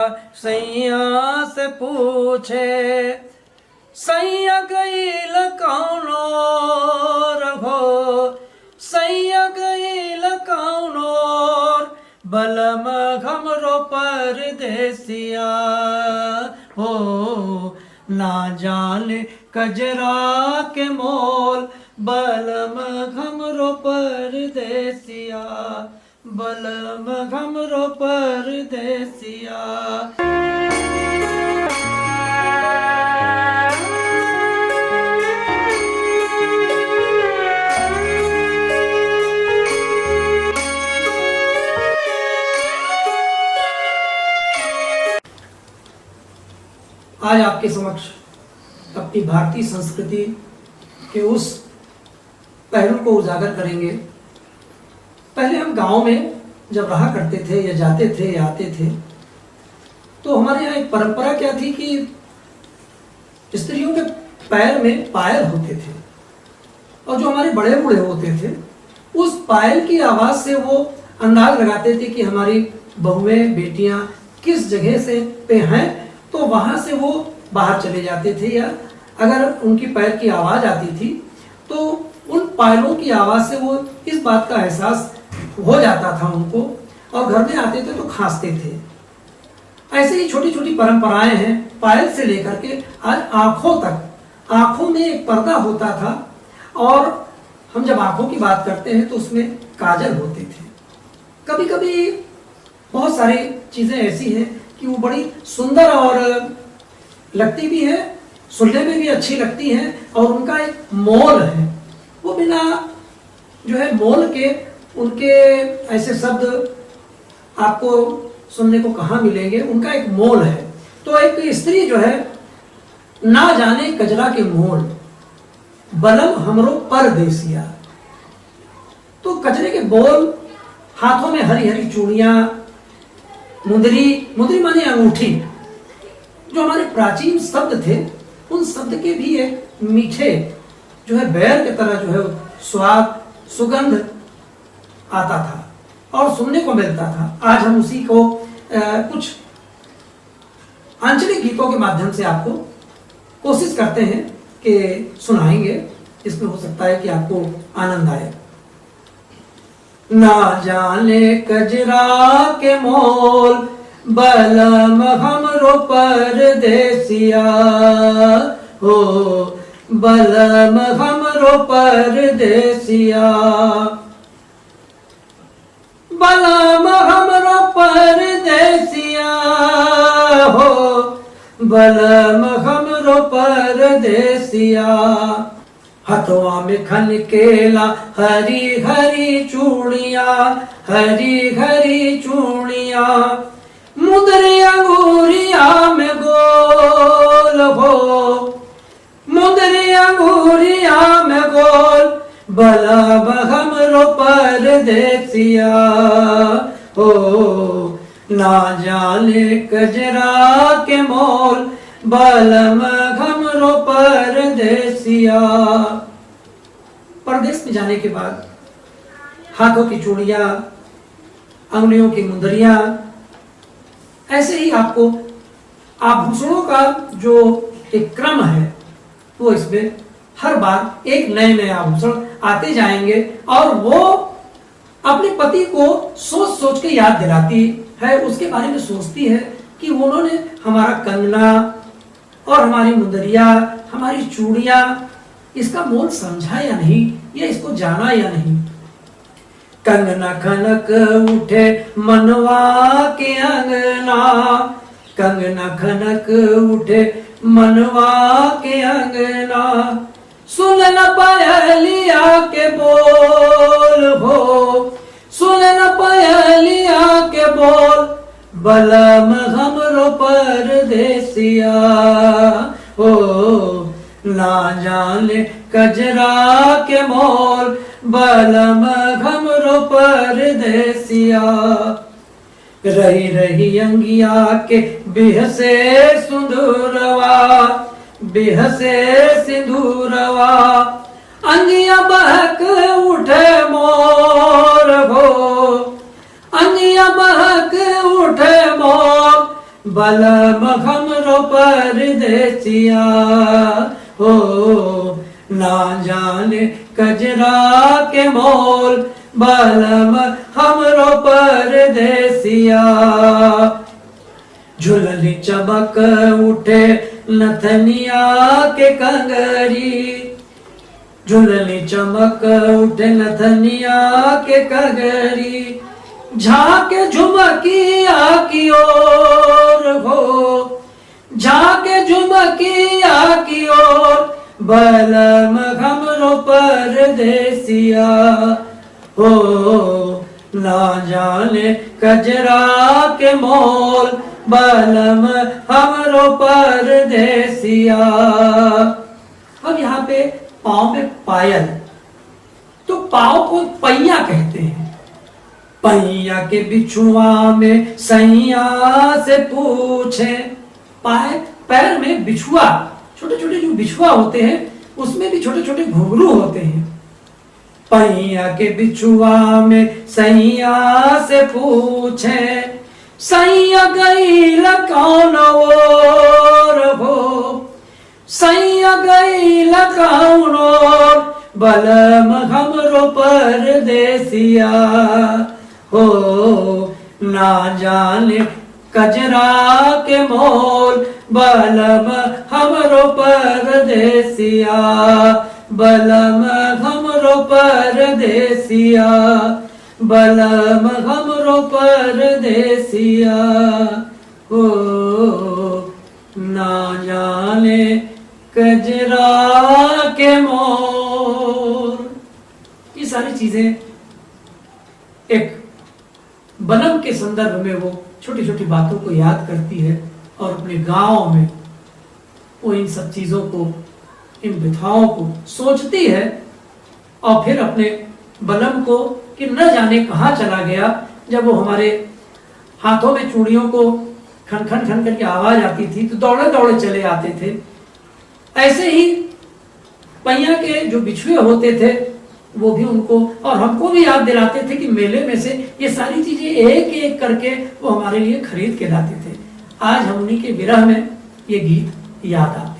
सैया से पूछे सैया गईल कौनो रघो सैया गईल कौनो बलम घमरो परदेसिया हो ना जाने कजरा के मोल बलम घमरो परदेसिया बलम घमरो परदेसिया। आज आपके समक्ष अपनी भारतीय संस्कृति के उस पहलू को उजागर करेंगे। पहले हम गांव में जब रहा करते थे या जाते थे या आते थे तो हमारे यहाँ एक परंपरा क्या थी कि स्त्रियों के पैर में पायल होते थे और जो हमारे बड़े बूढ़े होते थे उस पायल की आवाज से वो अंदाज लगाते थे कि हमारी बहुएं बेटियां किस जगह से पे हैं, तो वहां से वो बाहर चले जाते थे या अगर उनकी पैर की आवाज आती थी तो उन पायलों की आवाज से वो इस बात का एहसास हो जाता था उनको और घर में आते थे तो खांसते थे। ऐसे ही छोटी छोटी परंपराएं हैं पायल से लेकर के आज आंखों तक। आंखों में एक पर्दा होता था और हम जब आंखों की बात करते हैं तो उसमें काजल होते थे। कभी कभी बहुत सारी चीजें ऐसी हैं कि वो बड़ी सुंदर और लगती भी है, सुनने में भी अच्छी लगती हैं और उनका एक मोल है। वो बिना जो है मोल के उनके ऐसे शब्द आपको सुनने को कहाँ मिलेंगे, उनका एक मोल है। तो एक स्त्री जो है ना जाने कजरा के मोल बलम हमरो परदेसिया, तो कजरे के बोल, हाथों में हरी हरी चूड़ियां, मुंदरी माने अंगूठी, जो हमारे प्राचीन शब्द थे उन शब्द के भी एक मीठे जो है बैर की तरह जो है स्वाद सुगंध आता था और सुनने को मिलता था। आज हम उसी को कुछ आंचलिक गीतों के माध्यम से आपको कोशिश करते हैं कि सुनाएंगे, इसमें हो सकता है कि आपको आनंद आए। ना जाने कजरा के मोल बलम हमरो परदेसिया हो बलम हमरो परदेसिया बलम हमरो परदेसिया हो बलम हमरो परदेसिया। हथवा में खन केला हरी हरी चूड़िया हरी हरी चूड़िया, मुंदरी अंगूरिया में गोल हो मुंदरी अंगूरिया में गोल बलम हमरो परदेसिया हो ना जाने कजरा के मोल बलम हमरो परदेसिया। परदेश में जाने के बाद हाथों की चूड़ियां, अंगुलियों की मुंदरियां, ऐसे ही आपको आभूषणों का जो एक क्रम है वो इसमें हर बार एक नए नए आभूषण आते जाएंगे और वो अपने पति को सोच सोच के याद दिलाती है, उसके बारे में सोचती है कि उन्होंने हमारा कंगना और हमारी मुंदरिया, हमारी चूड़ियां, इसका मोल समझा या नहीं, या इसको जाना या नहीं। कंगना खनक उठे मनवा के अंगना, कंगना खनक उठे मनवा के अंगना, सुन न पायलिया के बोल हो सुन न पायलिया के बोल बलम हमरो परदेसिया हो ना जाने कजरा के मोल बलम हमरो परदेसिया। रही रही अंगिया के बिहसे सिंदूरवा बिहसे सिंदूरवा, अंगिया बहक उठे मोर हो अंगिया बहक उठे मोर बलम हमरो परदेसिया हो, ना जाने कजरा के मोल, बलम हमरो परदेसिया। झुलनी चमक उठे नथनिया के कंगरी, झुलनी चमक उठे नथनिया के कंगरी, झाके झुमकिया की ओर हो, झाके झुमकिया की ओर, बलम हमरो परदेसिया हो, ना जाने कजरा के मोल, बलम हमरो परदेसिया। अब यहाँ पे पाँव में पायल, तो पाँव को पैया कहते हैं। पैया के बिछुआ में सैया से पूछे, पैर में बिछुआ, छोटे छोटे जो बिछुआ होते हैं उसमें भी छोटे छोटे घुंघरू होते हैं। पैया के बिछुआ में सैया से पूछे, सैया गईल कौन ओर हो, सैया गईल कौन ओर, बलम हमरो परदेसिया हो, ना जाने कजरा के मोल, बलम हमरो परदेसिया, बलम हमरो परदेसिया, बलम हमरो परदेसिया हो, ना जाने कजरा के मोल। ये सारी चीजें एक बलम के संदर्भ में वो छोटी छोटी बातों को याद करती है और अपने गांव में वो इन सब चीजों को, इन व्यथाओं को सोचती है और फिर अपने बलम को कि न जाने कहाँ चला गया। जब वो हमारे हाथों में चूड़ियों को खन खन खन करके आवाज आती थी तो दौड़े दौड़े चले आते थे। ऐसे ही पैया के जो बिछुए होते थे वो भी उनको और हमको भी याद दिलाते थे कि मेले में से ये सारी चीजें एक एक करके वो हमारे लिए खरीद के लाते थे। आज हम उन्हीं के विरह में ये गीत याद आते हैं।